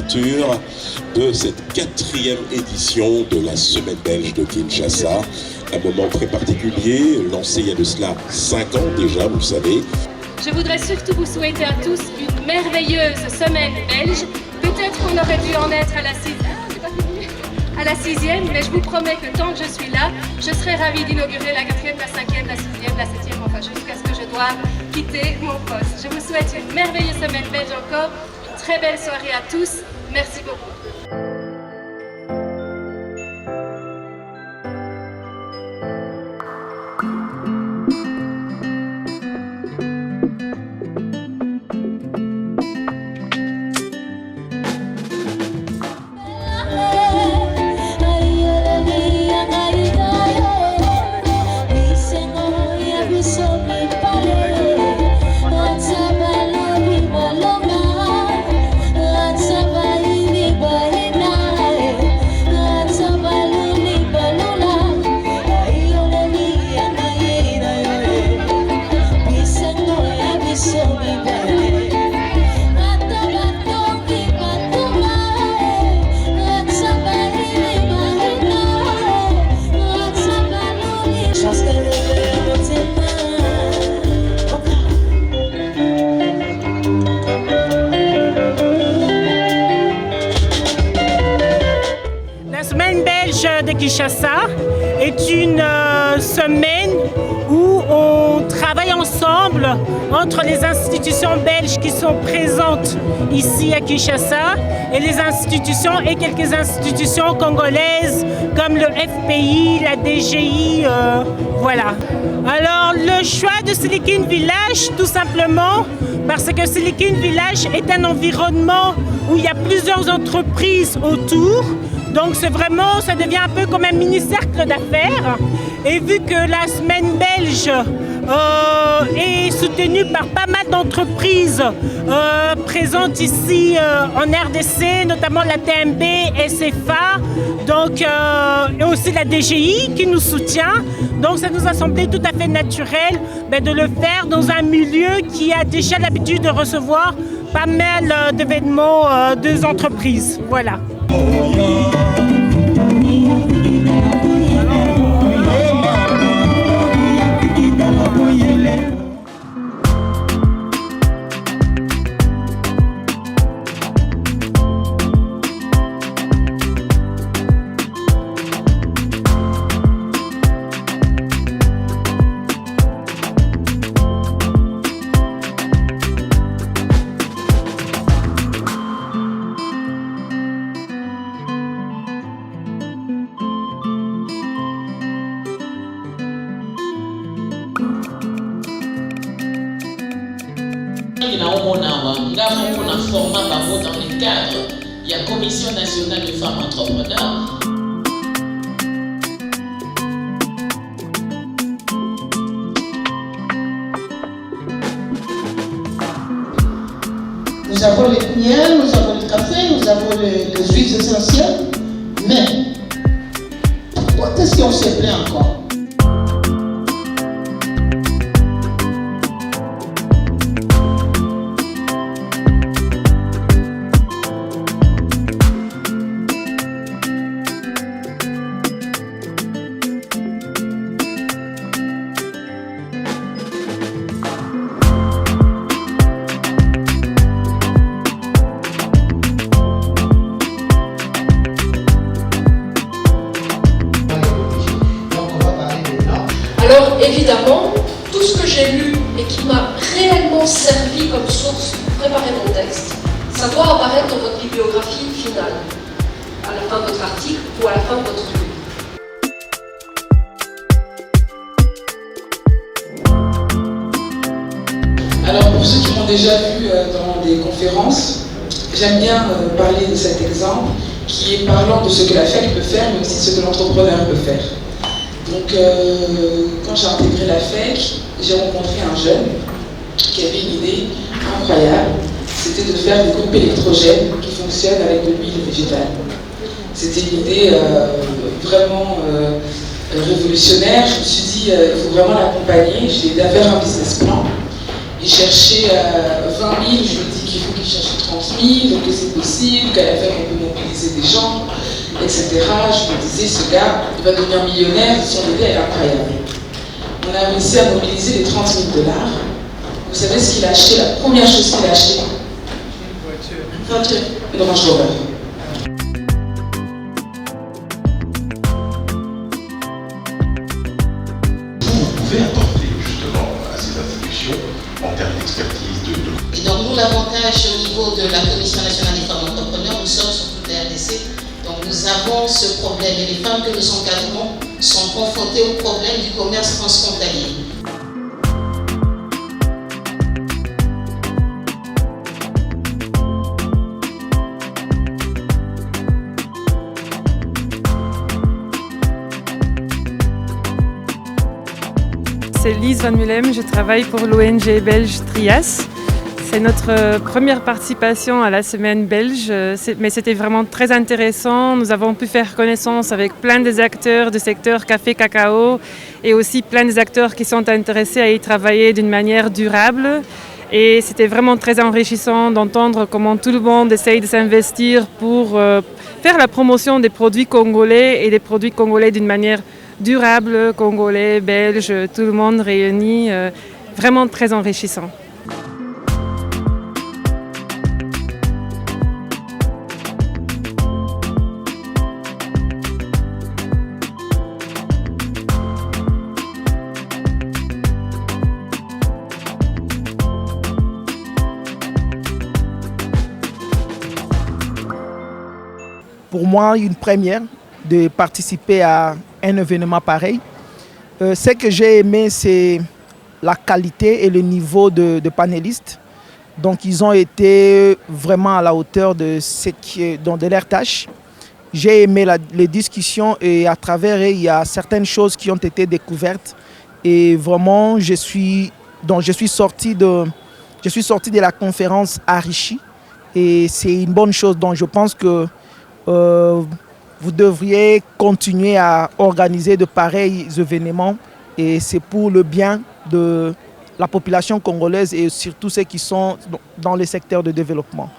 l'ouverture de cette 4e édition de la Semaine belge de Kinshasa. Un moment très particulier, lancé il y a de cela 5 ans déjà, vous le savez. Je voudrais surtout vous souhaiter à tous une merveilleuse Semaine belge. Peut-être qu'on aurait dû en être à la 6e, mais je vous promets que tant que je suis là, je serai ravie d'inaugurer la 4e, la 5e, la 6e, la 7e, enfin jusqu'à ce que je doive quitter mon poste. Je vous souhaite une merveilleuse Semaine belge encore, une très belle soirée à tous. Merci beaucoup. La Semaine belge de Kinshasa est une semaine où on travaille ensemble entre les institutions belges qui sont présentes ici à Kinshasa et les institutions et quelques institutions congolaises comme le FPI, la DGI, voilà. Alors le choix de Silicon Village, tout simplement parce que Silicon Village est un environnement où il y a plusieurs entreprises autour. Donc c'est vraiment, ça devient un peu comme un mini-cercle d'affaires. Et vu que la Semaine belge est soutenue par pas mal d'entreprises présentes ici en RDC, notamment la TMB, SFA, donc, et aussi la DGI qui nous soutient. Donc ça nous a semblé tout à fait naturel de le faire dans un milieu qui a déjà l'habitude de recevoir pas mal d'événements des entreprises. Voilà. Nous avons formé dans le cadre de la Commission nationale de femmes entrepreneurs. Nous avons les miels, nous avons le café, nous avons les huiles essentielles, mais pourquoi est-ce qu'on se plaint encore? Alors évidemment, tout ce que j'ai lu et qui m'a réellement servi comme source pour préparer mon texte, ça doit apparaître dans votre bibliographie finale, à la fin de votre article ou à la fin de votre livre. Alors pour ceux qui m'ont déjà vu dans des conférences, j'aime bien parler de cet exemple qui est parlant de ce que la FEC peut faire, mais aussi ce que l'entrepreneur peut faire. Donc quand j'ai intégré la FEC, j'ai rencontré un jeune qui avait une idée incroyable, c'était de faire des groupes électrogènes qui fonctionnent avec de l'huile végétale. C'était une idée vraiment révolutionnaire. Je me suis dit, il faut vraiment l'accompagner. J'ai aidé à faire un business plan. Il cherchait 20 000, je lui dis qu'il faut qu'il cherche 30 000, que c'est possible, qu'à la fin on peut mobiliser des gens, etc. Je me disais, ce gars, il va devenir millionnaire, son idée est incroyable. On a réussi à mobiliser les 30 000 $. Vous savez ce qu'il a acheté, la première chose qu'il a acheté? Une voiture. Une Range Rover. Vous pouvez apporter justement à ces institutions en termes d'expertise Et donc nous, l'avantage au niveau de la Commission nationale des femmes entrepreneurs, nous sommes sur toute la RDC, donc nous avons ce problème et les femmes que nous encadrons sont confrontées au problème du commerce transfrontalier. C'est Lise Van Mulhem, je travaille pour l'ONG belge Trias. C'est notre première participation à la semaine belge, mais c'était vraiment très intéressant. Nous avons pu faire connaissance avec plein des acteurs du secteur café-cacao et aussi plein des acteurs qui sont intéressés à y travailler d'une manière durable. Et c'était vraiment très enrichissant d'entendre comment tout le monde essaye de s'investir pour faire la promotion des produits congolais et des produits congolais d'une manière durable, congolais, belge, tout le monde réuni, vraiment très enrichissant. Pour moi, une première de participer à un événement pareil. Ce que j'ai aimé, c'est la qualité et le niveau de panélistes. Donc, ils ont été vraiment à la hauteur de de leur tâche. J'ai aimé les discussions et à travers elles, il y a certaines choses qui ont été découvertes. Et vraiment, je suis sorti de la conférence enrichi. Et c'est une bonne chose. Donc, je pense que vous devriez continuer à organiser de pareils événements et c'est pour le bien de la population congolaise et surtout ceux qui sont dans les secteurs de développement.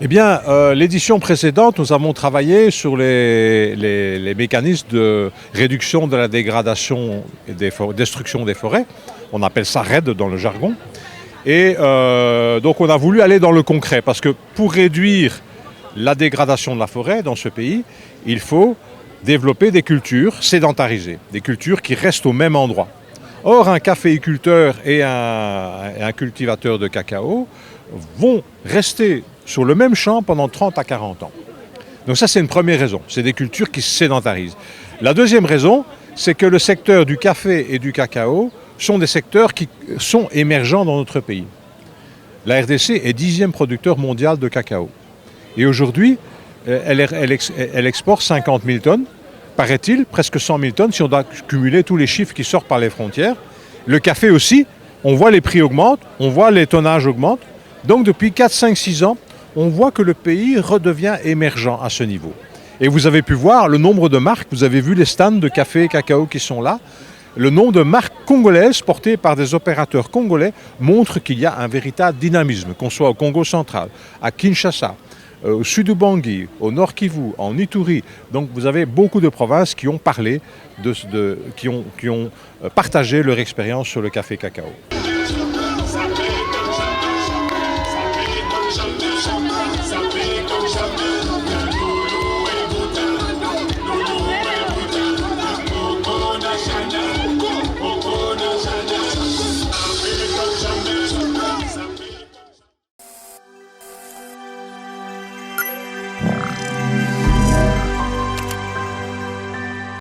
Eh bien, l'édition précédente, nous avons travaillé sur les mécanismes de réduction de la dégradation et destruction des forêts. On appelle ça RED dans le jargon. Et donc on a voulu aller dans le concret parce que pour réduire la dégradation de la forêt dans ce pays, il faut développer des cultures sédentarisées, des cultures qui restent au même endroit. Or, un caféiculteur et un cultivateur de cacao vont rester sur le même champ pendant 30 à 40 ans. Donc ça, c'est une première raison. C'est des cultures qui se sédentarisent. La deuxième raison, c'est que le secteur du café et du cacao sont des secteurs qui sont émergents dans notre pays. La RDC est 10e producteur mondial de cacao. Et aujourd'hui, elle exporte 50 000 tonnes, paraît-il, presque 100 000 tonnes si on doit cumuler tous les chiffres qui sortent par les frontières. Le café aussi, on voit les prix augmentent, on voit les tonnages augmentent. Donc depuis 4, 5, 6 ans, on voit que le pays redevient émergent à ce niveau. Et vous avez pu voir le nombre de marques, vous avez vu les stands de café et cacao qui sont là. Le nombre de marques congolaises portées par des opérateurs congolais montre qu'il y a un véritable dynamisme, qu'on soit au Congo central, à Kinshasa, au sud du Bangui, au nord Kivu, en Ituri. Donc vous avez beaucoup de provinces qui ont parlé, qui ont partagé leur expérience sur le café cacao.